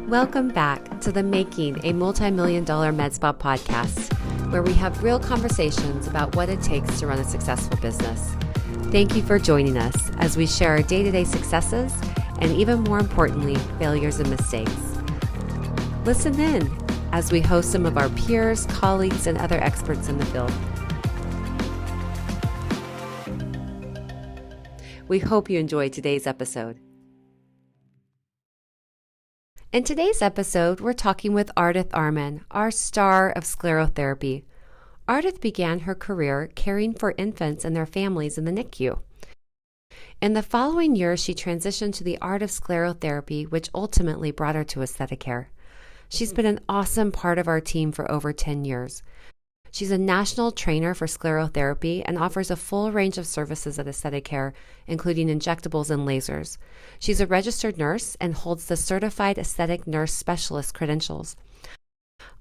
Welcome back to the Making a Multi-Million-Dollar Medspa podcast, where we have real conversations about what it takes to run a successful business. Thank you for joining us as we share our day-to-day successes and, even more importantly, failures and mistakes. Listen in as we host some of our peers, colleagues, and other experts in the field. We hope you enjoyed today's episode. In today's episode, we're talking with Ardeth Arman, our star of sclerotherapy. Ardeth began her career caring for infants and their families in the NICU. In the following year, she transitioned to the art of sclerotherapy, which ultimately brought her to AesthetiCare. She's been an awesome part of our team for over 10 years. She's a national trainer for sclerotherapy and offers a full range of services at AesthetiCare, including injectables and lasers. She's a registered nurse and holds the Certified Aesthetic Nurse Specialist credentials.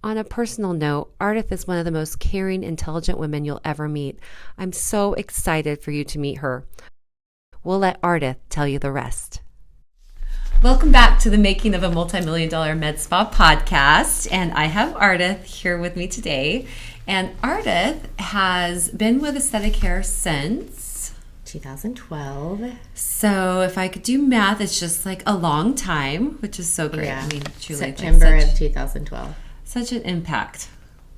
On a personal note, Ardeth is one of the most caring, intelligent women you'll ever meet. I'm so excited for you to meet her. We'll let Ardeth tell you the rest. Welcome back to the Making of a Multi-Million-Dollar Medspa podcast, and I have Ardeth here with me today. And Ardeth has been with AesthetiCare since 2012. So if I could do math, it's just like a long time, which is so great. Yeah. I mean, truly, September of 2012. Such an impact,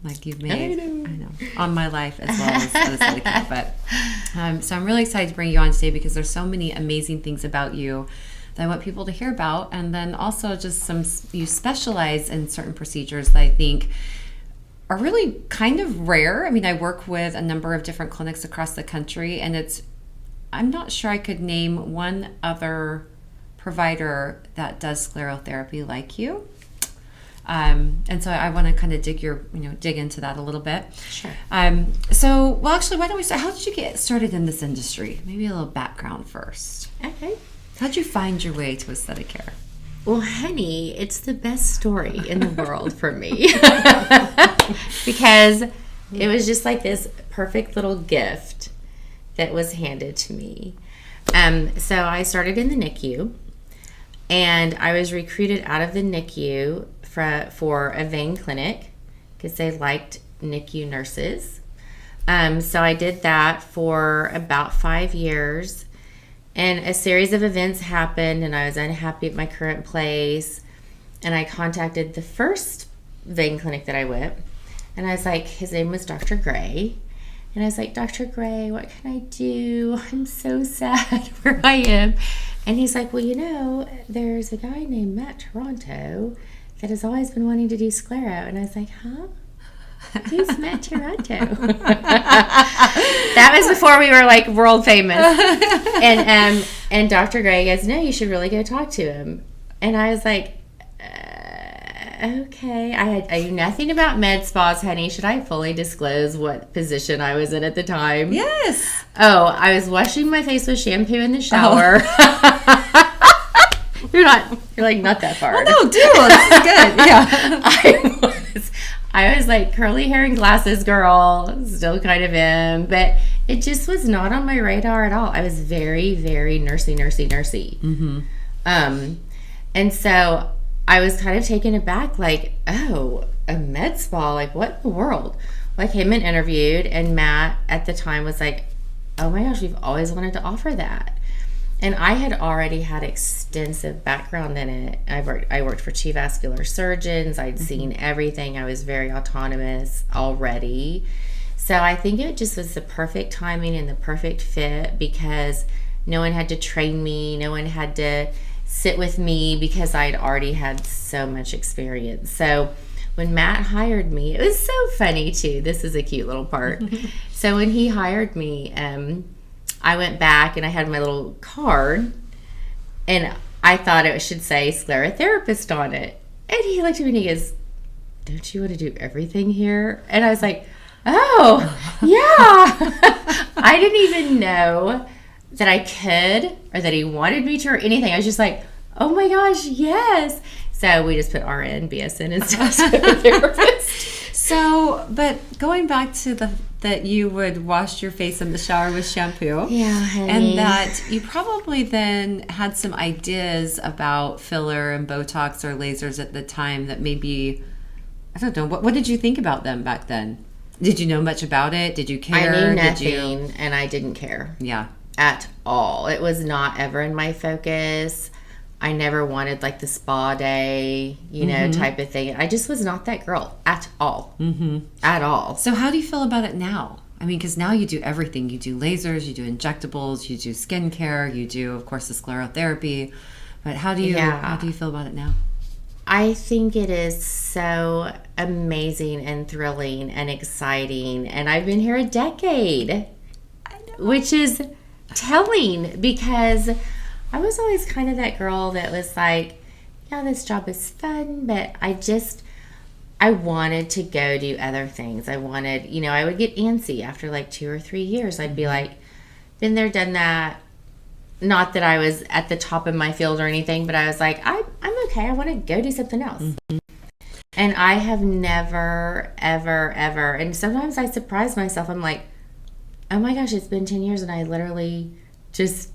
like you've made, I know, on my life as well as AesthetiCare. But so I'm really excited to bring you on today because there's so many amazing things about you that I want people to hear about, and then also just you specialize in certain procedures that I think are really kind of rare. I mean, I work with a number of different clinics across the country, and I'm not sure I could name one other provider that does sclerotherapy like you. And so I want to kind of dig into that a little bit. Sure. Well, actually, why don't we start? How did you get started in this industry? Maybe a little background first. Okay. How'd you find your way to AesthetiCare? Well, honey, it's the best story in the world for me. Because it was just like this perfect little gift that was handed to me. So I started in the NICU, and I was recruited out of the NICU for a vein clinic because they liked NICU nurses. So I did that for about 5 years. And a series of events happened, and I was unhappy at my current place. And I contacted the first vein clinic that I went. And I was like, his name was Dr. Gray. And I was like, Dr. Gray, what can I do? I'm so sad where I am. And he's like, well, there's a guy named Matt Toronto that has always been wanting to do sclero. And I was like, huh? Who's Matt Toronto? That was before we were like world famous. And Dr. Gray goes, no, you should really go talk to him. And I was like, okay. I knew nothing about med spas, honey. Should I fully disclose what position I was in at the time? Yes. Oh, I was washing my face with shampoo in the shower. You're like not that far. Well, no, do. This is good. Yeah. I was like curly hair and glasses girl, still kind of am, but it just was not on my radar at all. I was very, very nursey. Mm-hmm. And so I was kind of taken aback, like, oh, a med spa, like what in the world? Well, I came and interviewed, and Matt at the time was like, oh my gosh, we've always wanted to offer that. And I had already had extensive background in it. I worked for 2 vascular surgeons. I'd seen everything. I was very autonomous already. So I think it just was the perfect timing and the perfect fit because no one had to train me. No one had to sit with me because I'd already had so much experience. So when Matt hired me, it was so funny too. This is a cute little part. So when he hired me, I went back and I had my little card, and I thought it should say sclerotherapist on it. And he looked at me and he goes, don't you want to do everything here? And I was like, oh, yeah. I didn't even know that I could or that he wanted me to or anything. I was just like, oh my gosh, yes. So we just put RN, BSN instead of sclerotherapist. So, but going back to that you would wash your face in the shower with shampoo. Yeah, honey. And that you probably then had some ideas about filler and Botox or lasers at the time that maybe, I don't know, what did you think about them back then? Did you know much about it? Did you care? I knew nothing, and I didn't care. Yeah. At all. It was not ever in my focus. I never wanted like the spa day, type of thing. I just was not that girl at all. At all. So how do you feel about it now? I mean, because now you do everything. You do lasers, you do injectables, you do skincare, you do, of course, the sclerotherapy. But how do you feel about it now? I think it is so amazing and thrilling and exciting. And I've been here a decade, which is telling, because I was always kind of that girl that was like, yeah, this job is fun, but I wanted to go do other things. I wanted, I would get antsy after like 2 or 3 years. I'd be like, been there, done that. Not that I was at the top of my field or anything, but I was like, I'm okay. I want to go do something else. And I have never, ever, ever, and sometimes I surprise myself. I'm like, oh my gosh, it's been 10 years and I literally just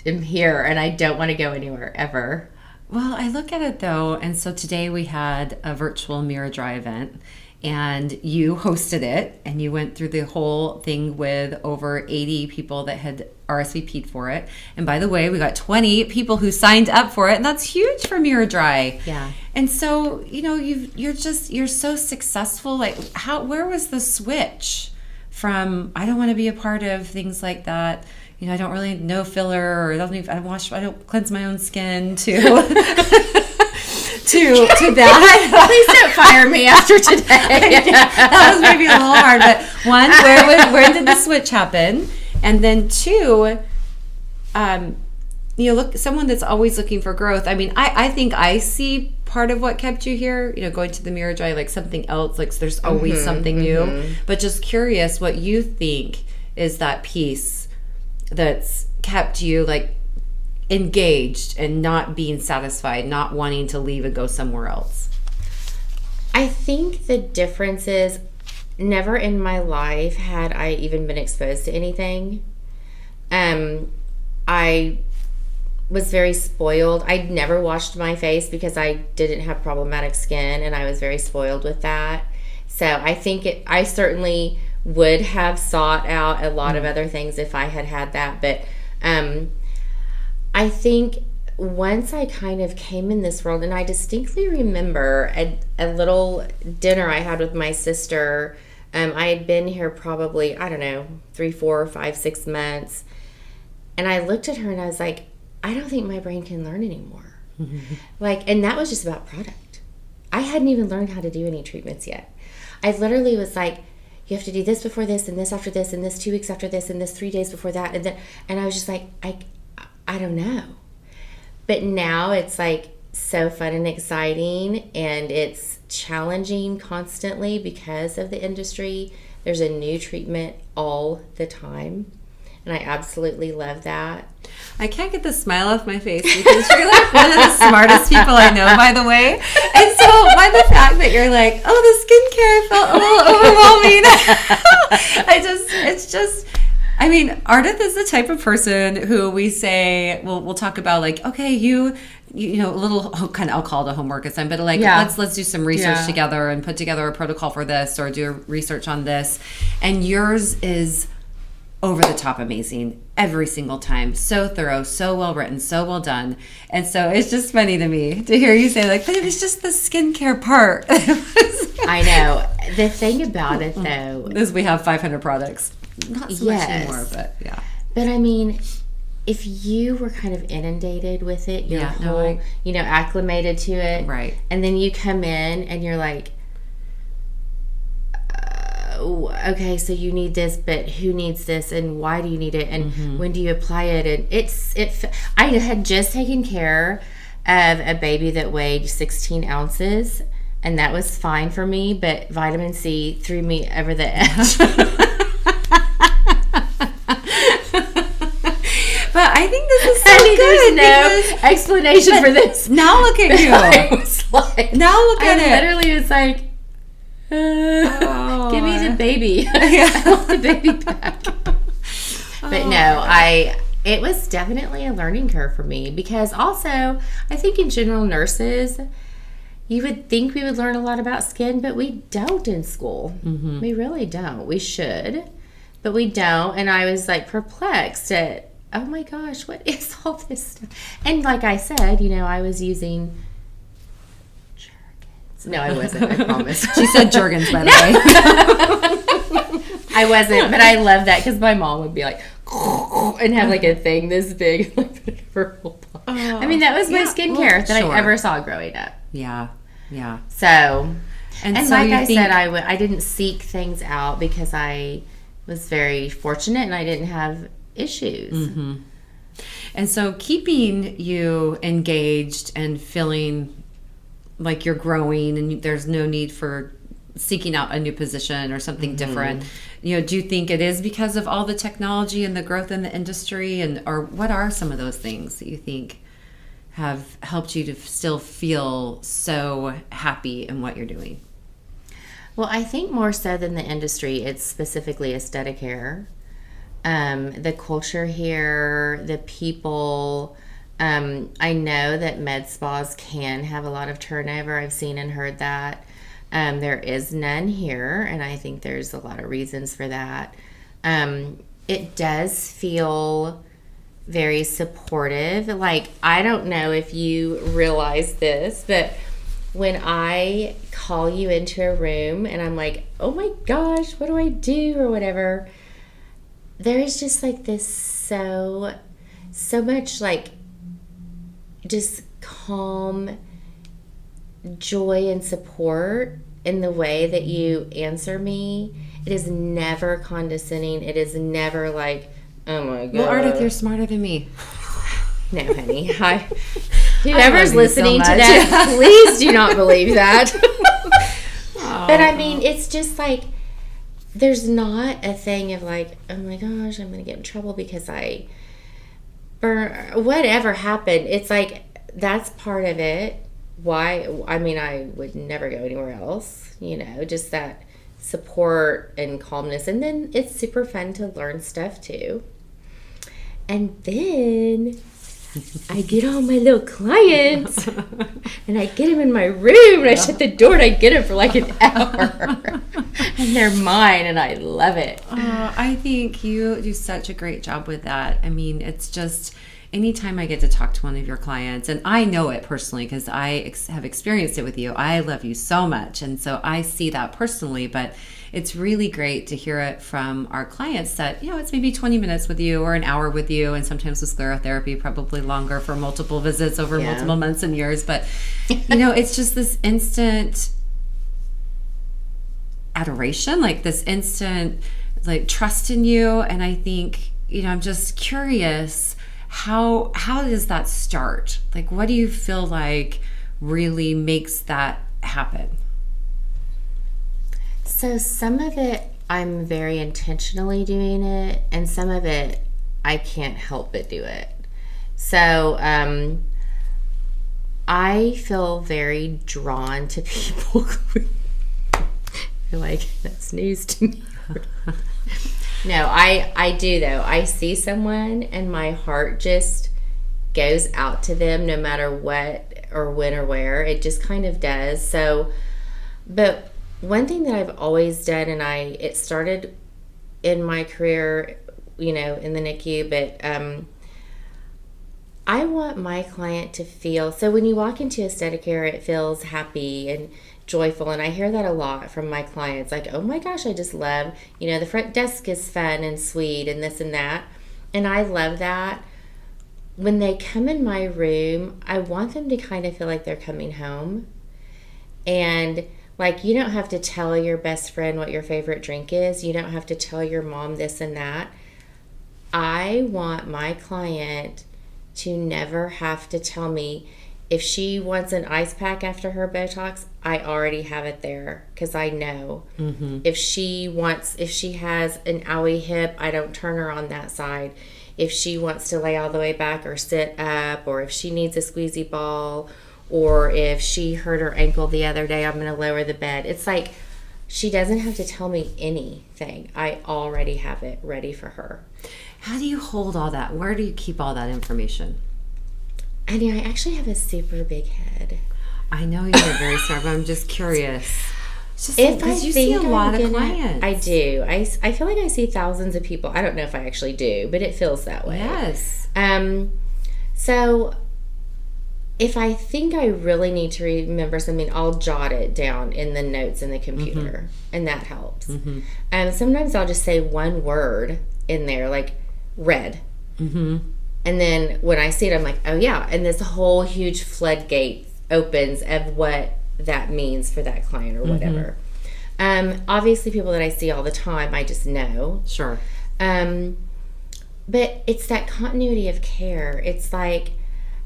am here and I don't want to go anywhere ever. Well, I look at it though, and so today we had a virtual Mirror Dry event, and you hosted it, and you went through the whole thing with over 80 people that had RSVP'd for it. And by the way, we got 20 people who signed up for it, and that's huge for Mirror Dry. Yeah. And so, you're so successful. Like, where was the switch from I don't want to be a part of things like that? I don't really know filler, or I don't cleanse my own skin to that. Please don't fire me after today. That was maybe a little hard, but one, where did the switch happen? And then two, look, someone that's always looking for growth. I mean, I think I see part of what kept you here, going to the Mirror Dry, like something else, like there's always something new, but just curious what you think is that piece that's kept you like engaged and not being satisfied, not wanting to leave and go somewhere else. I think the difference is never in my life had I even been exposed to anything. I was very spoiled. I'd never washed my face because I didn't have problematic skin, and I was very spoiled with that. So I think I certainly would have sought out a lot of other things if I had that. But I think once I kind of came in this world, and I distinctly remember a little dinner I had with my sister. I had been here probably, 3, 4, 5, 6 months. And I looked at her and I was like, I don't think my brain can learn anymore. And that was just about product. I hadn't even learned how to do any treatments yet. I literally was like, you have to do this before this, and this after this, and this 2 weeks after this, and this 3 days before that. And I was just like, I don't know. But now it's like so fun and exciting, and it's challenging constantly because of the industry. There's a new treatment all the time, and I absolutely love that. I can't get the smile off my face because you're like one of the smartest people I know, by the way. And so by the fact that you're like, oh, the skincare felt a little overwhelming. Ardeth is the type of person who we say, we'll talk about like, okay, you know, a little kind of, I'll call it a homework assignment, but like, let's do some research together and put together a protocol for this, or do research on this. And yours is over the top amazing every single time. So thorough, so well written, so well done. And so it's just funny to me to hear you say like, but it was just the skincare part. I know. The thing about it though is we have 500 products. Not so much anymore, but yeah. But I mean, if you were kind of inundated with it, your whole, acclimated to it. Right. And then you come in and you're like, okay, so you need this, but who needs this, and why do you need it, and when do you apply it? And I had just taken care of a baby that weighed 16 ounces, and that was fine for me, but vitamin C threw me over the edge. But I think this is so good. There's no explanation for this. Now look at you. I was like, now look at it. I literally was like, Give me the baby. I want the baby back. But no, it was definitely a learning curve for me, because also I think in general nurses, you would think we would learn a lot about skin, but we don't in school. Mm-hmm. We really don't. We should, but we don't. And I was like perplexed at, oh my gosh, what is all this stuff? And like I said, I was using Jergens. No, I wasn't, I promise. She said Jergens, by the way. I wasn't, but I love that because my mom would be like, and have like a thing this big, like put it in her whole body. I mean, that was my skincare that I ever saw growing up. Yeah. So, and so like I said, I didn't seek things out because I was very fortunate and I didn't have issues. Mm-hmm. And so keeping you engaged and feeling like you're growing and there's no need for seeking out a new position or something different, do you think it is because of all the technology and the growth in the industry, or what are some of those things that you think have helped you to still feel so happy in what you're doing? Well, I think more so than the industry, it's specifically AesthetiCare. The culture here, the people. I know that med spas can have a lot of turnover. I've seen and heard that. There is none here, and I think there's a lot of reasons for that. It does feel very supportive. Like, I don't know if you realize this, but when I call you into a room and I'm like, oh my gosh, what do I do or whatever, there is just like this so much like just calm joy and support in the way that you answer me. It is never condescending. It is never like, oh my God. Well, Ardeth, you're smarter than me. No, honey. Whoever's listening to that, please do not believe that. But I mean, it's just like, there's not a thing of like, oh my gosh, I'm going to get in trouble because I whatever happened. It's like, that's part of it. Why? I mean, I would never go anywhere else, just that support and calmness. And then it's super fun to learn stuff too. And then I get all my little clients and I get them in my room and I shut the door and I get them for like an hour and they're mine and I love it. I think you do such a great job with that. I mean, it's just anytime I get to talk to one of your clients, and I know it personally because I have experienced it with you. I love you so much. And so I see that personally, but it's really great to hear it from our clients that, it's maybe 20 minutes with you or an hour with you. And sometimes with sclerotherapy, probably longer for multiple visits over multiple months and years. But, it's just this instant adoration, like this instant, like trust in you. And I think, I'm just curious, how does that start? Like, what do you feel like really makes that happen? So some of it, I'm very intentionally doing it, and some of it, I can't help but do it. So I feel very drawn to people. You're like, that's news to me. No, I do though. I see someone and my heart just goes out to them no matter what or when or where. It just kind of does. So, but one thing that I've always done, and it started in my career, in the NICU, but I want my client to feel, so when you walk into AesthetiCare, it feels happy and joyful, and I hear that a lot from my clients, like, oh my gosh, I just love, the front desk is fun and sweet and this and that, and I love that. When they come in my room, I want them to kind of feel like they're coming home, and like, you don't have to tell your best friend what your favorite drink is. You don't have to tell your mom this and that. I want my client to never have to tell me if she wants an ice pack after her Botox. I already have it there because I know. Mm-hmm. If she has an owie hip, I don't turn her on that side. If she wants to lay all the way back or sit up, or if she needs a squeezy ball, or if she hurt her ankle the other day, I'm going to lower the bed. It's like, she doesn't have to tell me anything. I already have it ready for her. How do you hold all that? Where do you keep all that information? And I actually have a super big head. I know you're very smart, but I'm just curious. Because you see a lot of clients. I do. I feel like I see thousands of people. I don't know if I actually do, but it feels that way. Yes. So if I think I really need to remember something, I'll jot it down in the notes in the computer, and that helps. Sometimes I'll just say one word in there, like red. And then when I see it, I'm like, oh yeah. And this whole huge floodgate opens of what that means for that client or whatever. Obviously people that I see all the time, I just know. Sure. But it's that continuity of care. It's like,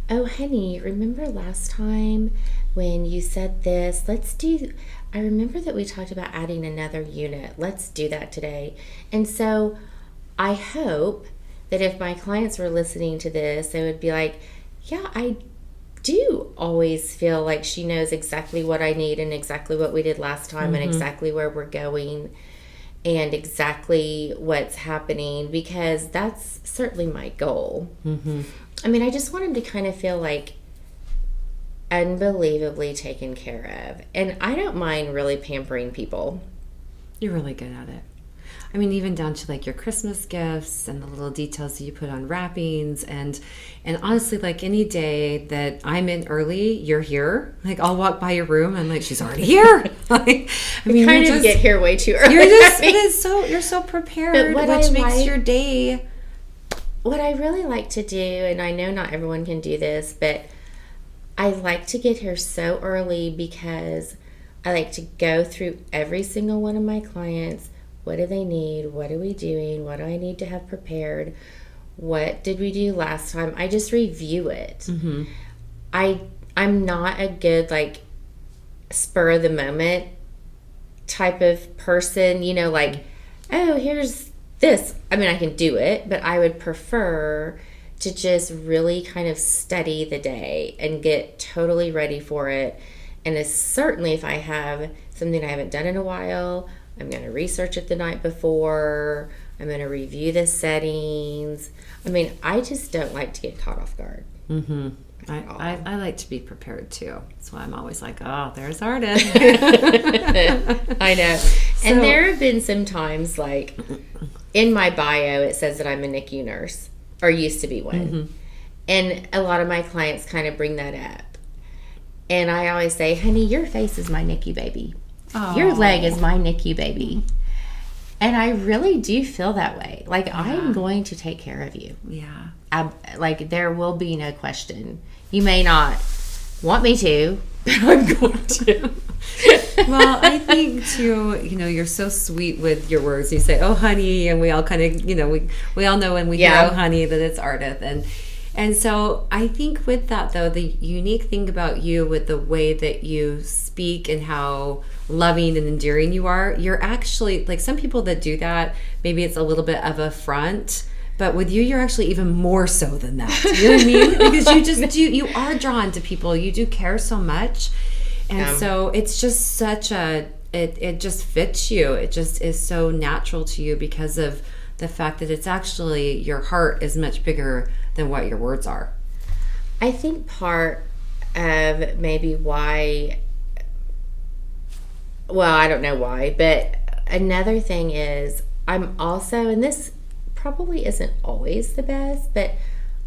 oh honey, remember last time when you said this? I remember that we talked about adding another unit. Let's do that today. And so I hope that if my clients were listening to this, they would be like, yeah, I do always feel like she knows exactly what I need and exactly what we did last time and exactly where we're going and exactly what's happening, because that's certainly my goal. I mean, I just want him to kind of feel like unbelievably taken care of. And I don't mind really pampering people. You're really good at it. I mean, even down to like your Christmas gifts and the little details that you put on wrappings, and honestly, like any day that I'm in early, you're here. Like I'll walk by your room, I'm like, she's already here. Like, I mean, kind of get here way too early. You're so prepared, which makes your day. What I really like to do, and I know not everyone can do this, but I like to get here so early because I like to go through every single one of my clients. What do they need? What are we doing? What do I need to have prepared? What did we do last time? I just review it. I'm not a good, like, spur of the moment type of person, you know, like, oh, here's this. I mean, I can do it, but I would prefer to just really kind of study the day and get totally ready for it. And certainly if I have something I haven't done in a while, I'm going to research it the night before. I'm going to review the settings. I mean, I just don't like to get caught off guard. I like to be prepared too. That's why I'm always like, oh, there's Ardeth. I know. And there have been some times, like, in my bio, it says that I'm a NICU nurse, or used to be one. And a lot of my clients kind of bring that up. And I always say, honey, your face is my NICU baby. Aww. Your leg is my NICU baby. And I really do feel that way. Like, I'm going to take care of you. Yeah. Like, there will be no question. You may not want me to, but I'm going to. Well, I think, too, you know, you're so sweet with your words. You say, oh, honey, and we all kind of, you know, we all know when we hear, oh, honey, that it's Ardeth. And so I think with that, though, the unique thing about you with the way that you speak and how loving and endearing you are, you're actually, like some people that do that, maybe it's a little bit of a front, but with you, you're actually even more so than that. You know what I mean? Because you are drawn to people. You do care so much. And so it's just such it just fits you. It just is so natural to you because of the fact that it's actually, your heart is much bigger than what your words are. I think part of maybe why, well, I don't know why, but another thing is I'm also, and this probably isn't always the best, but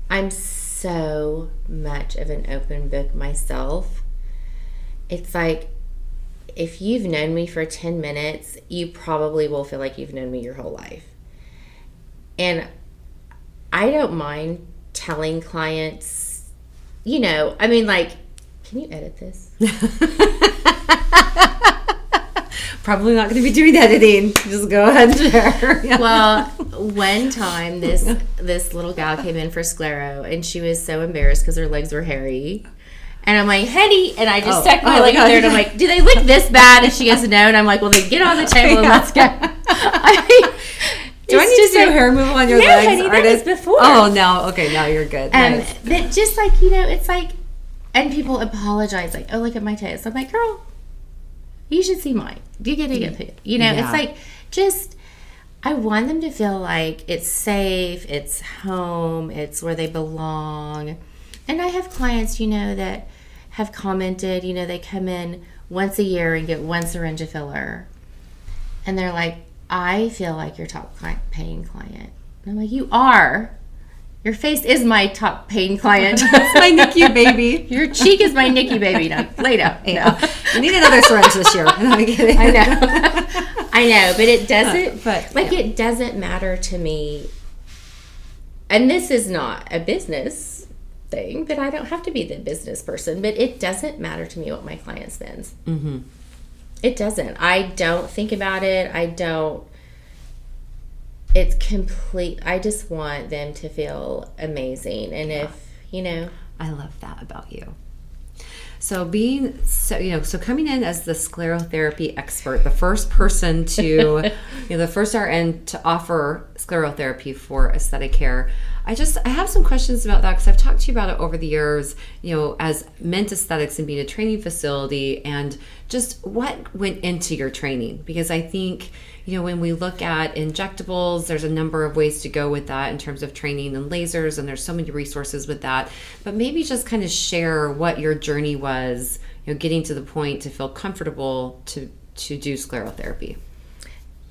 I'm so much of an open book myself. It's like, if you've known me for 10 minutes, you probably will feel like you've known me your whole life. And I don't mind telling clients, you know, I mean, like, can you edit this? Probably not going to be doing editing. Just go ahead and share. Yeah. Well, one time this little gal came in for sclero, and she was so embarrassed because her legs were hairy. And I'm like, honey, and I just stuck my leg in there, and I'm like, do they look this bad? And she goes, no. And I'm like, well, then get on the table and let's go. I mean, do I need to do hair removal on your legs? Honey, that was before. Oh, no. Okay, now you're good. Nice. That just like, you know, it's like, and people apologize, like, oh, look at my toes. I'm like, girl, You should see mine. You get to get paid. You know, it's like just, I want them to feel like it's safe, it's home, it's where they belong. And I have clients, you know, that have commented, you know, they come in once a year and get one syringe of filler. And they're like, I feel like your top paying client. And I'm like, you are. Your face is my top paying client. That's my NICU baby. Your cheek is my NICU baby. Now, lay down. Yeah. No. You need another syringe this year. No, I'm kidding. I know. I know, but it doesn't, it doesn't matter to me. And this is not a business thing, but I don't have to be the business person, but it doesn't matter to me what my client spends. Mm-hmm. It doesn't. I don't think about it. It's complete. I just want them to feel amazing. And if, you know. I love that about you. So so coming in as the sclerotherapy expert, the first person to, the first RN to offer sclerotherapy for AesthetiCare, I have some questions about that because I've talked to you about it over the years, as Mint Aesthetics and being a training facility, and just what went into your training. Because I think, when we look at injectables, there's a number of ways to go with that in terms of training and lasers, and there's so many resources with that. But maybe just kind of share what your journey was, getting to the point to feel comfortable to do sclerotherapy.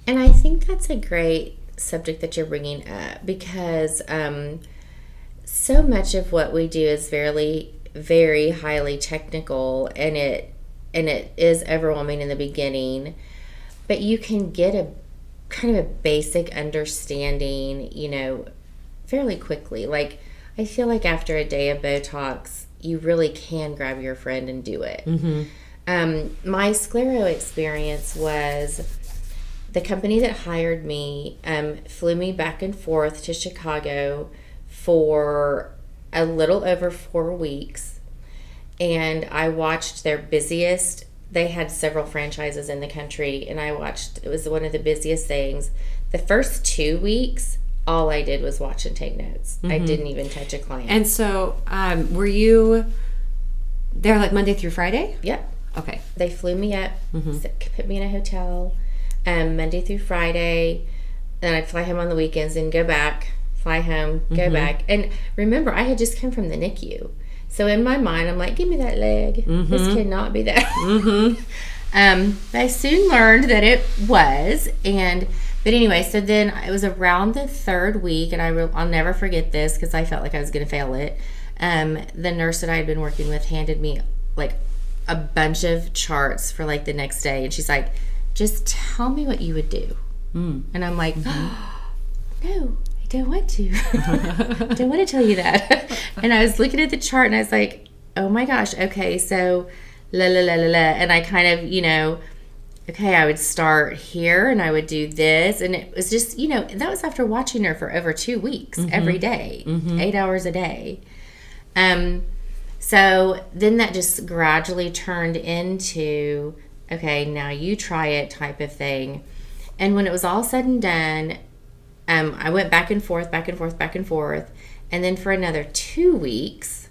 And I think that's a great subject that you're bringing up, because so much of what we do is very, very highly technical, and it is overwhelming in the beginning. But you can get a kind of a basic understanding, fairly quickly. Like, I feel like after a day of Botox, you really can grab your friend and do it. Mm-hmm. My sclero experience was the company that hired me flew me back and forth to Chicago for a little over 4 weeks. And I watched their busiest. They had several franchises in the country, and it was one of the busiest things. The first 2 weeks, all I did was watch and take notes. Mm-hmm. I didn't even touch a client. And so, were you there like Monday through Friday? Yep. Okay. They flew me up, put me in a hotel, Monday through Friday. Then I'd fly home on the weekends and go back, fly home, go back. And remember, I had just come from the NICU. So in my mind, I'm like, give me that leg. Mm-hmm. This cannot be that. Mm-hmm. I soon learned that it was. But anyway, so then it was around the third week, and I'll never forget this because I felt like I was going to fail it. The nurse that I had been working with handed me like a bunch of charts for like the next day. And she's like, just tell me what you would do. Mm. And I'm like, no. Don't want to. Don't want to tell you that. And I was looking at the chart and I was like, oh my gosh, okay, so la la la la la. And I kind of, okay, I would start here and I would do this. And it was just, that was after watching her for over 2 weeks, every day, 8 hours a day. So then that just gradually turned into, okay, now you try it type of thing. And when it was all said and done, I went back and forth. And then for another 2 weeks,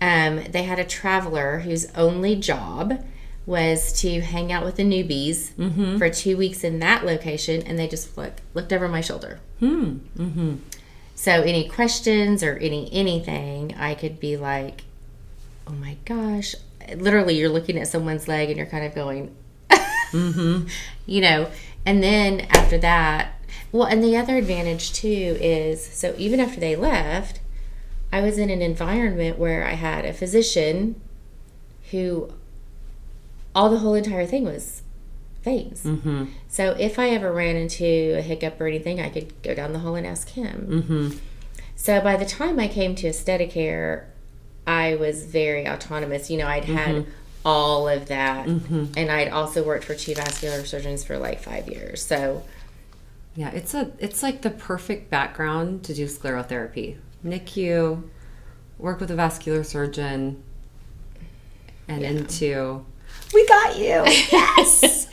they had a traveler whose only job was to hang out with the newbies for 2 weeks in that location. And they just looked over my shoulder. Mm-hmm. So any questions or anything, I could be like, oh my gosh. Literally, you're looking at someone's leg and you're kind of going, And then after that, well, and the other advantage, too, is, so even after they left, I was in an environment where I had a physician who the whole entire thing was veins. Mm-hmm. So if I ever ran into a hiccup or anything, I could go down the hall and ask him. Mm-hmm. So by the time I came to AesthetiCare, I was very autonomous. I'd had all of that. Mm-hmm. And I'd also worked for 2 vascular surgeons for like 5 years. So... yeah, it's like the perfect background to do sclerotherapy. NICU, work with a vascular surgeon, and into, we got you. Yes.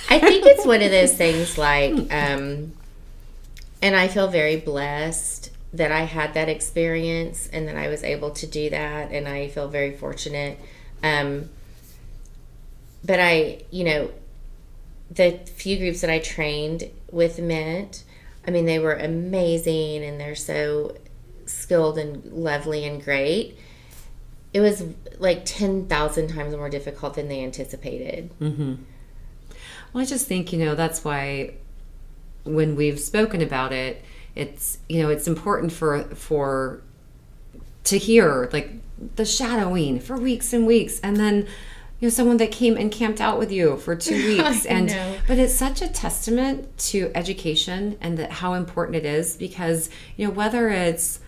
I think it's one of those things like, and I feel very blessed that I had that experience and that I was able to do that, and I feel very fortunate. but the few groups that I trained with Mint, I mean, they were amazing, and they're so skilled and lovely and great. It was like 10,000 times more difficult than they anticipated. Mm-hmm. Well, I just think, that's why when we've spoken about it, it's, it's important for to hear like the shadowing for weeks and weeks, and then someone that came and camped out with you for 2 weeks. But it's such a testament to education and how important it is, because whether it's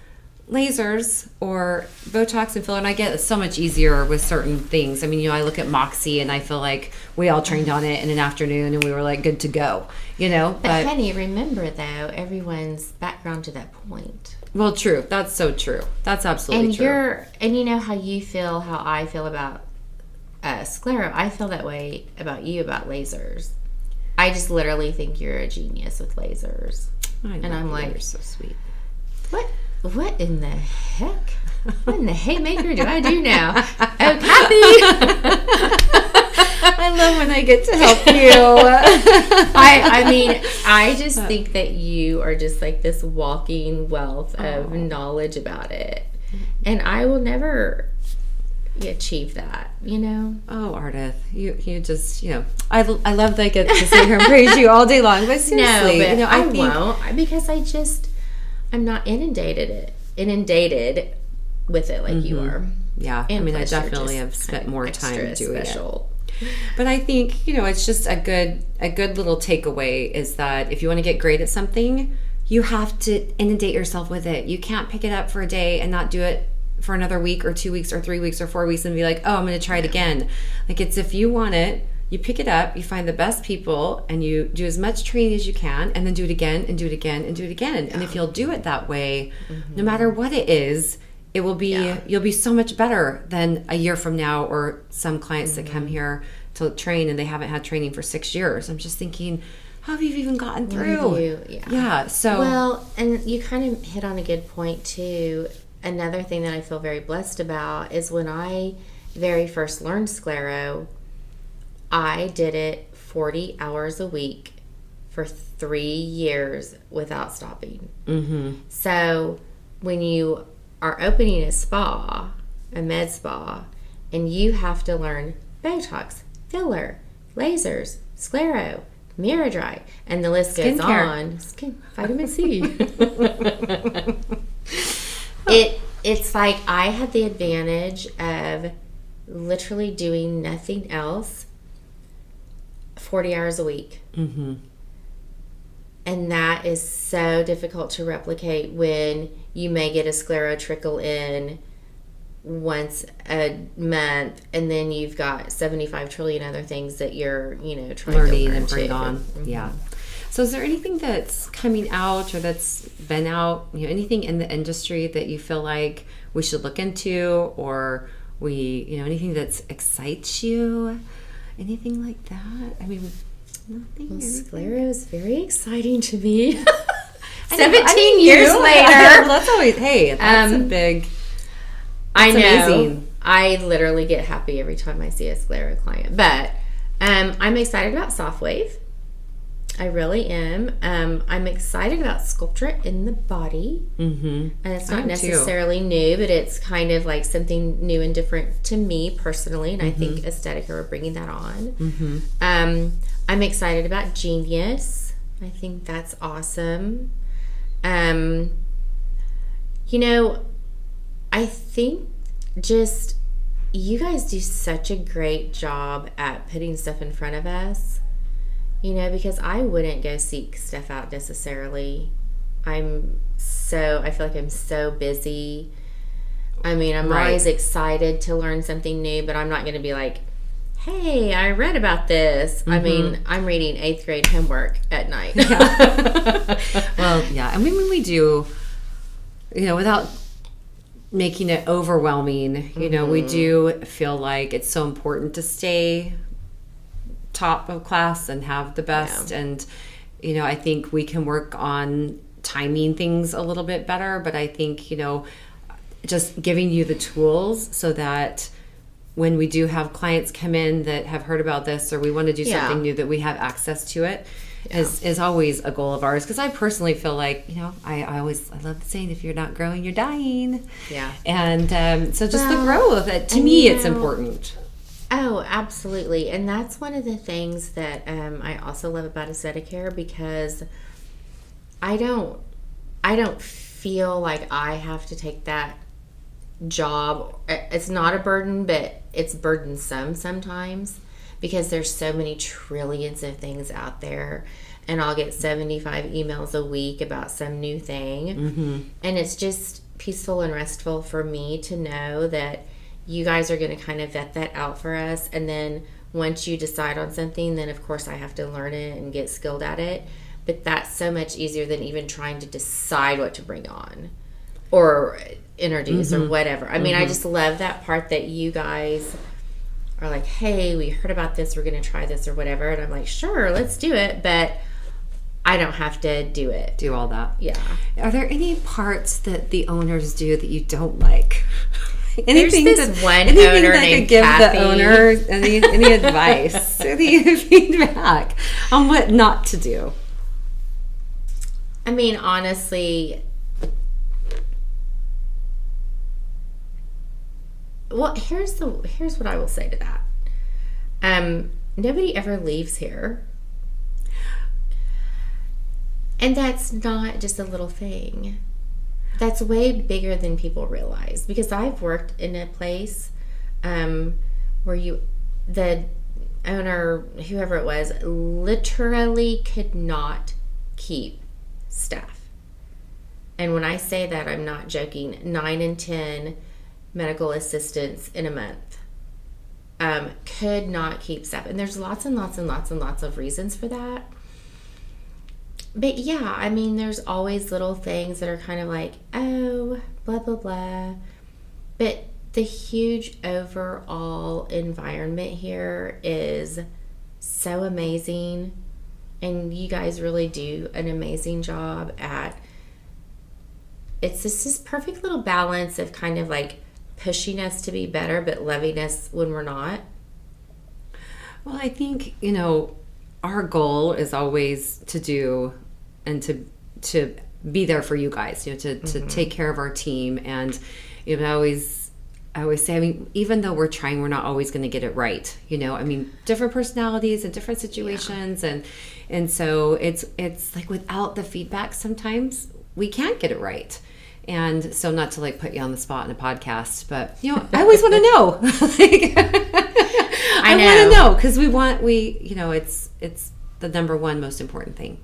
lasers or Botox and filler, and I get it's so much easier with certain things. I mean, I look at Moxie and I feel like we all trained on it in an afternoon and we were like good to go, But Penny, remember though, everyone's background to that point. Well, true. That's so true. That's absolutely true. And how you feel, how I feel about sclero, I feel that way about you about lasers. I just literally think you're a genius with lasers. I'm like, you're so sweet. What in the heck? What in the haymaker do I do now? Oh, Kathy! I love when I get to help you. I mean, I just think that you are just like this walking wealth of knowledge about it. And I will never achieve that, Oh, Ardeth, you just, I love that I get to sit here and praise you all day long. But seriously, no, but I won't, because I'm not inundated with it like you are. Yeah, and I mean, I definitely have spent more time doing special. It. But I think, it's just a good little takeaway is that if you want to get great at something, you have to inundate yourself with it. You can't pick it up for a day and not do it for another week or 2 weeks or 3 weeks or 4 weeks and be like, oh, I'm going to try it again. Like, it's if you want it, you pick it up, you find the best people, and you do as much training as you can, and then do it again and do it again and do it again. And if you'll do it that way, no matter what it is, it will be you'll be so much better than a year from now, or some clients that come here to train and they haven't had training for 6 years. I'm just thinking, how have you even gotten through? Yeah. So well, and you kind of hit on a good point too. Another thing that I feel very blessed about is when I very first learned sclero, I did it 40 hours a week for 3 years without stopping. Mm-hmm. So when you are opening a med spa, and you have to learn Botox, filler, lasers, sclero, Miradrag, and the list goes on. Vitamin C. It's like I had the advantage of literally doing nothing else 40 hours a week. Mm-hmm. And that is so difficult to replicate when you may get a sclero trickle in once a month, and then you've got 75 trillion other things that you're, trying to learn and bring too. on. Mm-hmm. Yeah. So is there anything that's coming out or that's been out, anything in the industry that you feel like we should look into, or anything that excites you? Anything like that? I mean, nothing. Well, sclero is very exciting to me. 17 years later. That's always, that's a big... I know. Amazing. I literally get happy every time I see a sclero client. But I'm excited about Softwave. I really am. I'm excited about Sculptra in the body. Mm-hmm. And it's not necessarily new, but it's kind of like something new and different to me personally. And I think AesthetiCare are bringing that on. Mm-hmm. I'm excited about Genius. I think that's awesome. I think just you guys do such a great job at putting stuff in front of us, because I wouldn't go seek stuff out necessarily. I feel like I'm so busy. I mean, I'm always excited to learn something new, but I'm not going to be like, hey, I read about this. Mm-hmm. I mean, I'm reading 8th grade homework at night. Yeah. Well, yeah. I mean, when we do, without making it overwhelming, we do feel like it's so important to stay top of class and have the best. Yeah. And, I think we can work on timing things a little bit better, but I think, just giving you the tools so that when we do have clients come in that have heard about this, or we want to do something new, that we have access to it. Is always a goal of ours, because I personally feel like, I love the saying, if you're not growing, you're dying. Yeah. And so just the growth, to me, it's important. Oh, absolutely. And that's one of the things that I also love about AesthetiCare, because I don't feel like I have to take that job. It's not a burden, but it's burdensome sometimes, because there's so many trillions of things out there, and I'll get 75 emails a week about some new thing. And it's just peaceful and restful for me to know that you guys are going to kind of vet that out for us. And then once you decide on something, then of course I have to learn it and get skilled at it. But that's so much easier than even trying to decide what to bring on or introduce or whatever. I mean, I just love that part that you guys are like, hey, we heard about this, we're going to try this or whatever. And I'm like, sure, let's do it. But I don't have to do it. Do all that. Yeah. Are there any parts that the owners do that you don't like? Anything There's this one owner that named could give Kathy. The owner any advice, any feedback on what not to do? I mean, honestly, well, here's what I will say to that. Nobody ever leaves here. And that's not just a little thing. That's way bigger than people realize. Because I've worked in a place where the owner, whoever it was, literally could not keep staff. And when I say that, I'm not joking. 9 in 10 medical assistants in a month could not keep staff. And there's lots and lots and lots and lots of reasons for that. But yeah, I mean, there's always little things that are kind of like, oh, blah, blah, blah. But the huge overall environment here is so amazing. And you guys really do an amazing job at, it's just this perfect little balance of kind of like pushing us to be better, but loving us when we're not. Well, I think, our goal is always to do and to be there for you guys, to take care of our team. And I always say, I mean, even though we're trying, we're not always going to get it right. I mean, different personalities and different situations, and so it's like without the feedback, sometimes we can't get it right. And so, not to like put you on the spot in a podcast, but I always want to know. I want to know, because it's the number one most important thing.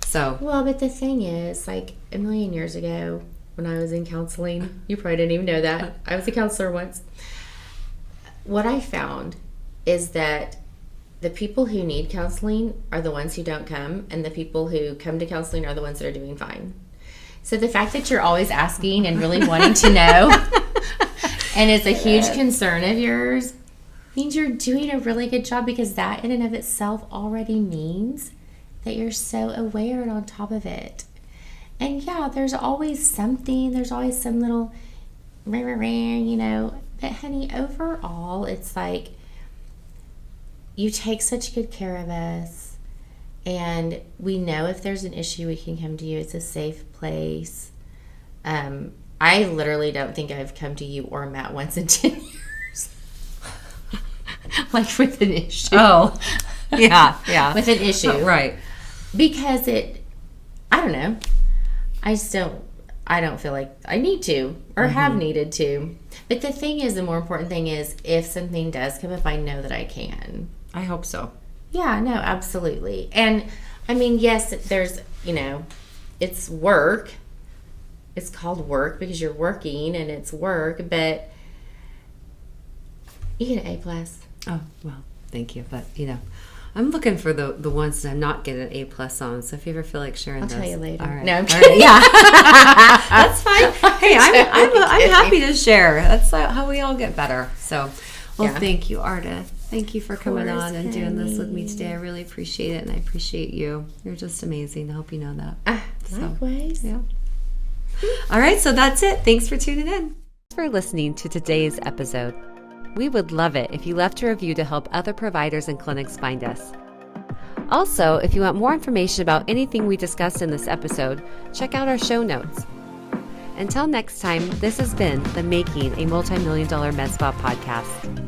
So well, but the thing is, like a million years ago when I was in counseling, you probably didn't even know that I was a counselor once. What I found is that the people who need counseling are the ones who don't come, and the people who come to counseling are the ones that are doing fine. So the fact that you're always asking and really wanting to know, and it's a huge concern of yours, means you're doing a really good job, because that in and of itself already means that you're so aware and on top of it. And yeah, there's always something, there's always some little but honey, overall, it's like you take such good care of us, and we know if there's an issue, we can come to you. It's a safe place. I literally don't think I've come to you or Matt once in 10 years. Like with an issue. Oh, yeah. With an issue. Oh, right. Because I don't know. I don't feel like I need to or have needed to. But the thing is, the more important thing is, if something does come up, I know that I can. I hope so. Yeah, no, absolutely. And I mean, yes, there's, it's work. It's called work because you're working and it's work, but you get an A+. Oh, well, thank you. But, I'm looking for the ones that I'm not getting an A+ on. So if you ever feel like sharing I'll those. tell you later. All right. No, I'm kidding. Right. Yeah. That's fine. Hey, I'm happy to share. That's how we all get better. So, Thank you, Ardeth. Thank you for coming on and doing this with me today. I really appreciate it, and I appreciate you. You're just amazing. I hope you know that. Likewise. Yeah. All right, so that's it. Thanks for tuning in. Thanks for listening to today's episode. We would love it if you left a review to help other providers and clinics find us. Also, if you want more information about anything we discussed in this episode, check out our show notes. Until next time, this has been the Making a Multi-Million Dollar Med Spa podcast.